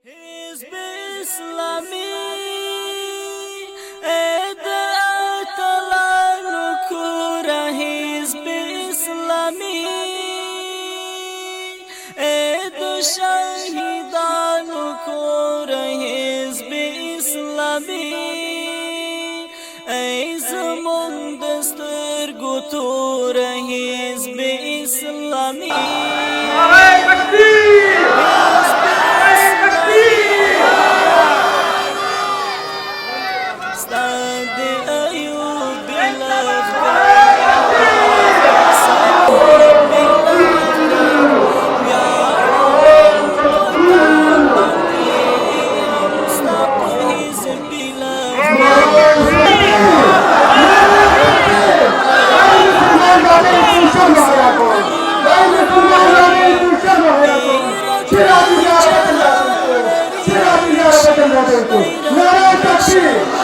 حزب اسلامی ادعت لنکور حزب اسلامی اد شهیدان کور حزب اسلامی ای زمون دسترگو تور حزب اسلامی Naray Takbir!